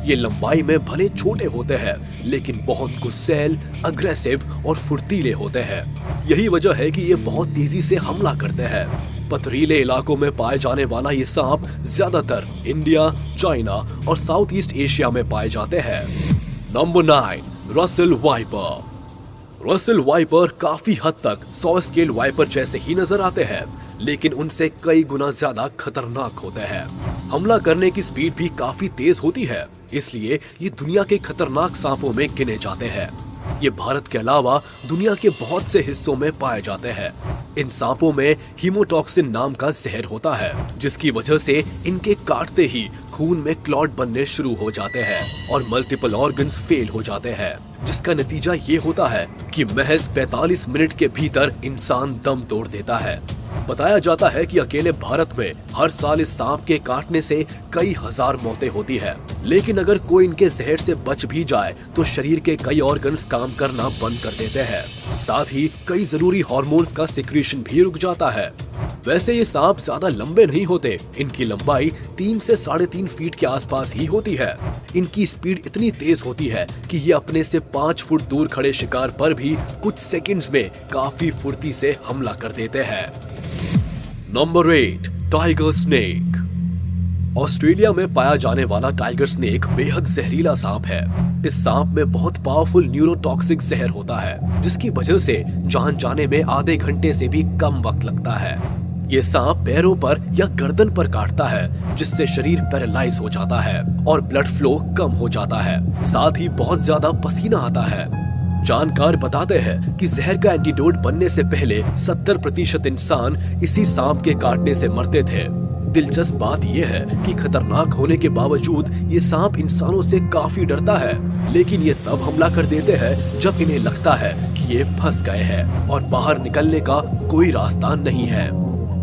ये लंबाई में भले छोटे होते हैं, लेकिन बहुत गुस्सैल, अग्रेसिव और फुर्तीले होते हैं। यही वजह है कि ये बहुत तेजी से हमला करते हैं। पथरीले इलाकों में पाए जाने वाला ये सांप ज्यादातर इंडिया, चाइना और साउथ ईस्ट एशिया में पाए जाते हैं। Number 9, Russell viper. Russell viper काफी हद तक सॉ स्केल वाइपर जैसे ही नजर आते हैं, लेकिन उनसे कई गुना ज्यादा खतरनाक होते हैं। हमला करने की स्पीड भी काफी तेज होती है, इसलिए ये दुनिया के खतरनाक सांपों में गिने जाते हैं। ये भारत के अलावा दुनिया के बहुत से हिस्सों में पाए जाते हैं। इन सांपों में हीमोटॉक्सिन नाम का जहर होता है, जिसकी वजह से इनके काटते ही खून में क्लॉट बनने शुरू हो जाते हैं और मल्टीपल ऑर्गन्स फेल हो जाते हैं, जिसका नतीजा ये होता है कि महज 45 मिनट के भीतर इंसान दम तोड़ देता है। बताया जाता है कि अकेले भारत में हर साल इस सांप के काटने से कई हजार मौतें होती है, लेकिन अगर कोई इनके जहर से बच भी जाए तो शरीर के कई ऑर्गन्स काम करना बंद कर देते हैं। साथ ही कई जरूरी हार्मोन्स का सिक्रीशन भी रुक जाता है। वैसे ये सांप ज्यादा लंबे नहीं होते, इनकी लंबाई 3 से 3.5 फीट के आसपास ही होती है। इनकी स्पीड इतनी तेज होती है कि ये अपने से 5 फुट दूर खड़े शिकार पर भी कुछ सेकंड्स में काफी फुर्ती से हमला कर देते हैं। Number 8, tiger snake. ऑस्ट्रेलिया में पाया जाने वाला टाइगर स्नेक बेहद जहरीला सांप है। इस सांप में बहुत पावरफुल न्यूरोटॉक्सिक जहर होता है, जिसकी वजह से जान जाने में आधे घंटे से भी कम वक्त लगता है। ये सांप पैरों पर या गर्दन पर काटता है, जिससे शरीर पैरालाइज हो जाता है और ब्लड फ्लो कम हो जाता है। साथ ही बहुत ज्यादा पसीना आता है। जानकार बताते हैं कि जहर का एंटीडोट बनने से पहले 70% इंसान इसी सांप के काटने से मरते थे। दिलचस्प बात यह है कि खतरनाक होने के बावजूद ये सांप इंसानों से काफी डरता है, लेकिन ये तब हमला कर देते हैं जब इन्हें लगता है कि ये फंस गए हैं और बाहर निकलने का कोई रास्ता नहीं है।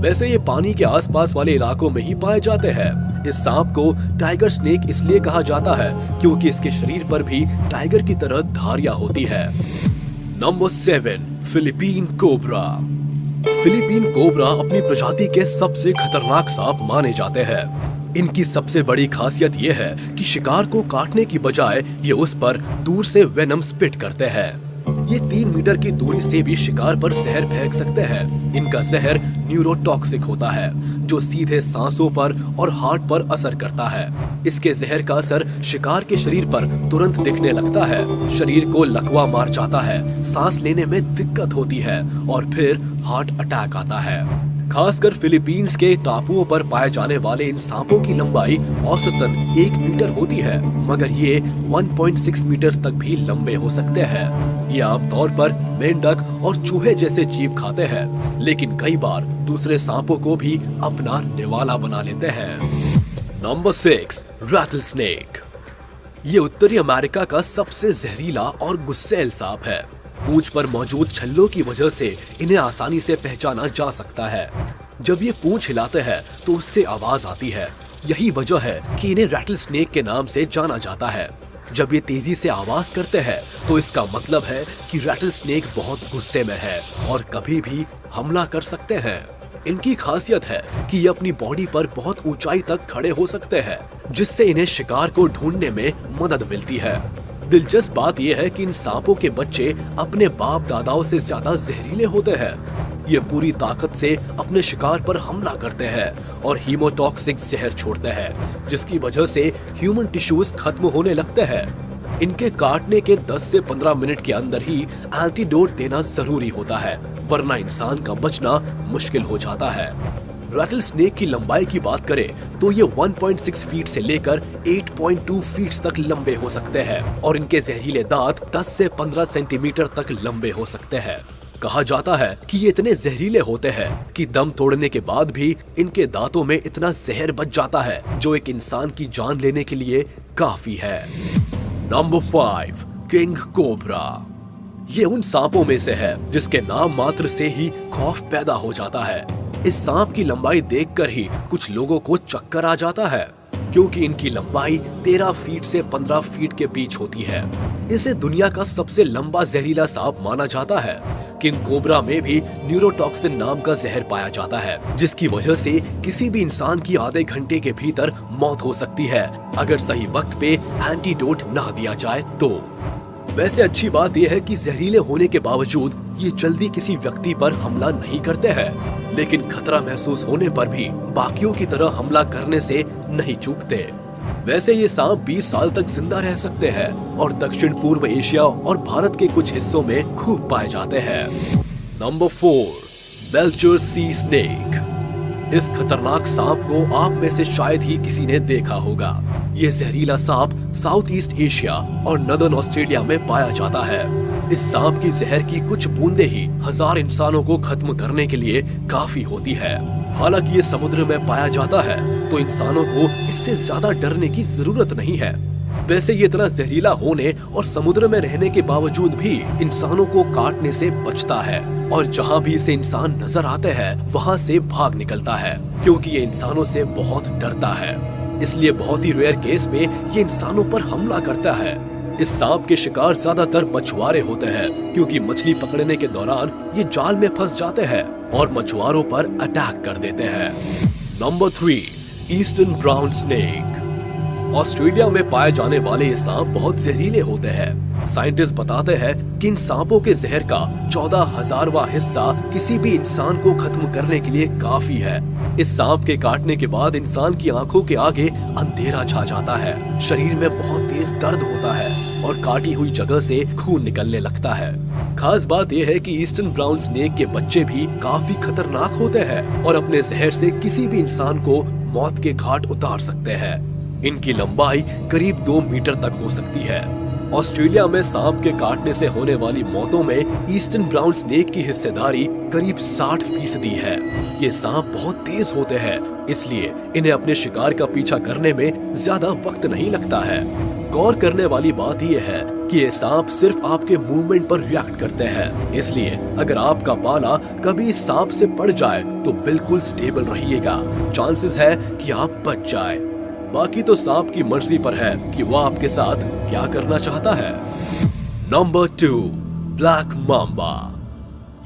वैसे ये पानी के आसपास वाले इलाकों में ही पाए जाते हैं। इस सांप को टाइगर स्नेक इसलिए कहा जाता है क्योंकि इसके शरीर पर भी टाइगर की तरह धारियां होती है। Number 7, Philippine cobra. Philippine cobra अपनी प्रजाति के सबसे खतरनाक सांप माने जाते हैं। इनकी सबसे बड़ी खासियत यह है कि शिकार को काटने की बजाय ये उस पर दूर से वेनम स्पिट करते हैं। ये 3 मीटर की दूरी से भी शिकार पर जहर फेंक सकते हैं। इनका जहर न्यूरोटॉक्सिक होता है, जो सीधे सांसों पर और हार्ट पर असर करता है। इसके जहर का असर शिकार के शरीर पर तुरंत दिखने लगता है। शरीर को लकवा मार जाता है, सांस लेने में दिक्कत होती है और फिर हार्ट अटैक आता है। खासकर फिलीपींस के टापुओं पर पाए जाने वाले इन सांपों की लंबाई औसतन 1 मीटर होती है, मगर ये 1.6 मीटर तक भी लंबे हो सकते हैं। ये आमतौर पर मेंढक और चूहे जैसे जीव खाते हैं, लेकिन कई बार दूसरे सांपों को भी अपना निवाला बना लेते हैं। Number 6, rattle snake. ये उत्तरी अमेरिका का सबसे जहरीला और गुस्सैल सांप है। पूंछ पर मौजूद छल्लों की वजह से इन्हें आसानी से पहचाना जा सकता है। जब ये पूंछ हिलाते हैं तो उससे आवाज आती है। यही वजह है कि इन्हें रैटल स्नेक के नाम से जाना जाता है। जब ये तेजी से आवाज करते हैं तो इसका मतलब है कि रैटल स्नेक बहुत गुस्से में है और कभी भी हमला कर सकते हैं। इनकी खासियत है कि ये अपनी बॉडी पर बहुत ऊंचाई तक खड़े हो सकते हैं, जिससे इन्हें शिकार को ढूंढने में मदद मिलती है। दिलचस्प बात यह है कि इन सांपों के बच्चे अपने बाप दादाओं से ज्यादा जहरीले होते हैं। ये पूरी ताकत से अपने शिकार पर हमला करते हैं और हीमोटॉक्सिक जहर छोड़ते हैं, जिसकी वजह से ह्यूमन टिश्यूज खत्म होने लगते हैं। इनके काटने के 10 से 15 मिनट के अंदर ही एंटीडोट देना जरूरी होता है, वरना इंसान का बचना मुश्किल हो जाता है। रैटल स्नेक की लंबाई की बात करें तो ये 1.6 फीट से लेकर 8.2 फीट तक लंबे हो सकते हैं और इनके जहरीले दांत 10 से 15 सेंटीमीटर तक लंबे हो सकते हैं। कहा जाता है कि ये इतने जहरीले होते हैं कि दम तोड़ने के बाद भी इनके दांतों में इतना जहर बच जाता है जो एक इंसान की जान लेने के लिए काफी है। Number 5, king cobra. ये उन सांपों में से है जिसके नाम मात्र से ही खौफ पैदा हो जाता है। इस सांप की लंबाई देखकर ही कुछ लोगों को चक्कर आ जाता है, क्योंकि इनकी लंबाई 13 फीट से 15 फीट के बीच होती है। इसे दुनिया का सबसे लंबा जहरीला सांप माना जाता है। किंग कोबरा में भी न्यूरोटॉक्सिन नाम का जहर पाया जाता है, जिसकी वजह से किसी भी इंसान की आधे घंटे के भीतर मौत हो सकती है अगर सही वक्त पे एंटीडोट ना दिया जाए तो। वैसे अच्छी बात यह है कि जहरीले होने के बावजूद ये जल्दी किसी व्यक्ति पर हमला नहीं करते हैं, लेकिन खतरा महसूस होने पर भी बाकियों की तरह हमला करने से नहीं चूकते। वैसे ये सांप 20 साल तक जिंदा रह सकते हैं और दक्षिण पूर्व एशिया और भारत के कुछ हिस्सों में खूब पाए जाते हैं। नंबर 4, बेल्चर सी स्नेक। इस खतरनाक सांप को आप में से शायद ही किसी ने देखा होगा। ये जहरीला सांप साउथ ईस्ट एशिया और नदर्न ऑस्ट्रेलिया में पाया जाता है। इस सांप की जहर की कुछ बूंदे ही 1000 इंसानों को खत्म करने के लिए काफी होती है। हालांकि ये समुद्र में पाया जाता है तो इंसानों को इससे ज्यादा डरने की जरूरत नहीं है। वैसे ये इतना जहरीला होने और समुद्र में रहने के बावजूद भी इंसानों को काटने से बचता है और जहाँ भी इसे इंसान नजर आते हैं वहाँ से भाग निकलता है, क्योंकि ये इंसानों से बहुत डरता है। इसलिए बहुत ही रेयर केस में ये इंसानों पर हमला करता है। इस सांप के शिकार ज्यादातर मछुआरे होते हैं, क्योंकि मछली पकड़ने के दौरान ये जाल में फंस जाते हैं और मछुआरों पर अटैक कर देते हैं। Number 3, eastern brown snake. Australia में पाए जाने वाले ये सांप बहुत जहरीले होते हैं। साइंटिस्ट बताते हैं कि इन सांपों के जहर का 14,000वां हिस्सा किसी भी इंसान को खत्म करने के लिए काफी है। इस सांप के काटने के बाद इंसान की आंखों के आगे अंधेरा छा जाता है, शरीर में बहुत तेज दर्द होता है और काटी हुई जगह से खून निकलने लगता है। खास बात यह है कि ईस्टर्न ब्राउन स्नेक के बच्चे भी काफी खतरनाक होते हैं और अपने जहर से किसी भी इंसान को मौत के घाट उतार सकते हैं। इनकी लंबाई करीब 2 मीटर तक हो सकती है। ऑस्ट्रेलिया में सांप के काटने से होने वाली मौतों में ईस्टर्न ब्राउन स्नेक की हिस्सेदारी करीब 60% है। ये सांप बहुत तेज होते हैं, इसलिए इन्हें अपने शिकार का पीछा करने में ज्यादा वक्त नहीं लगता है। गौर करने वाली बात यह है कि ये सांप सिर्फ आपके मूवमेंट पर रिएक्ट करते हैं, इसलिए अगर आपका पाला कभी इस सांप से पड़ जाए तो बिल्कुल स्टेबल रहिएगा, चांसेस है कि आप बच जाए। बाकी तो सांप की मर्जी पर है कि वह आपके साथ क्या करना चाहता है। Number 2, black mamba.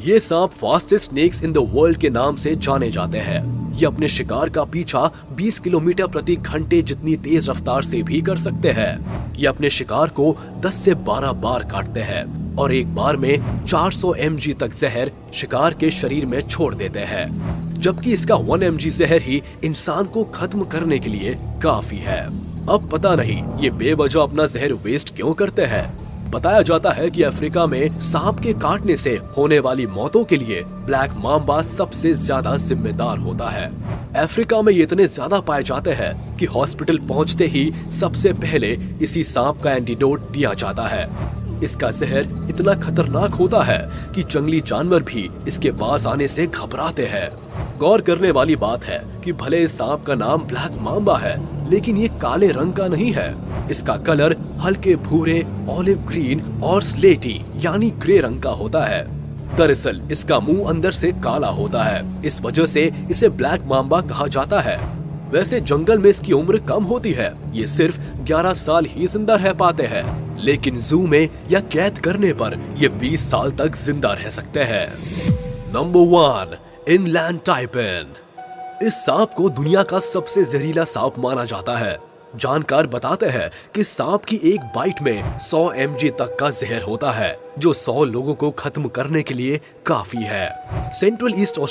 ये सांप fastest snakes in the world के नाम से जाने जाते हैं। ये अपने शिकार का पीछा 20 किलोमीटर प्रति घंटे जितनी तेज रफ्तार से भी कर सकते हैं। ये अपने शिकार को 10 से 12 बार काटते हैं और एक बार में 400 mg तक जहर शिकार के शरीर में छोड़ देते हैं, जबकि इसका 1 mg जहर ही इंसान को खत्म करने के लिए काफी है। अब पता नहीं ये बेवजह अपना जहर वेस्ट क्यों करते हैं। बताया जाता है कि अफ्रीका में सांप के काटने से होने वाली मौतों के लिए ब्लैक माम्बा सबसे ज्यादा जिम्मेदार होता है। अफ्रीका में ये इतने ज्यादा पाए जाते हैं कि हॉस्पिटल पहुंचते ही सबसे पहले इसी सांप का एंटीडोट दिया जाता है। इसका जहर इतना खतरनाक होता है कि जंगली जानवर भी इसके पास आने से घबराते हैं। गौर करने वाली बात है कि भले इस सांप का नाम ब्लैक माम्बा है, लेकिन ये काले रंग का नहीं है। इसका कलर हल्के भूरे, ऑलिव ग्रीन और स्लेटी यानी ग्रे रंग का होता है। दरअसल इसका मुंह अंदर से काला होता है, इस वजह से इसे ब्लैक माम्बा कहा जाता है। वैसे जंगल में इसकी उम्र कम होती है, ये सिर्फ 11 साल ही जिंदा रह पाते हैं, लेकिन जू में या कैद करने पर ये 20 साल तक जिंदा रह सकते हैं। Number 1, inland taipan. इस सांप को दुनिया का सबसे जहरीला सांप माना जाता है। जानकार बताते हैं कि सांप की एक बाइट में 100 mg तक का जहर होता है, जो 100 लोगों को खत्म करने के लिए काफी है। Central east Australia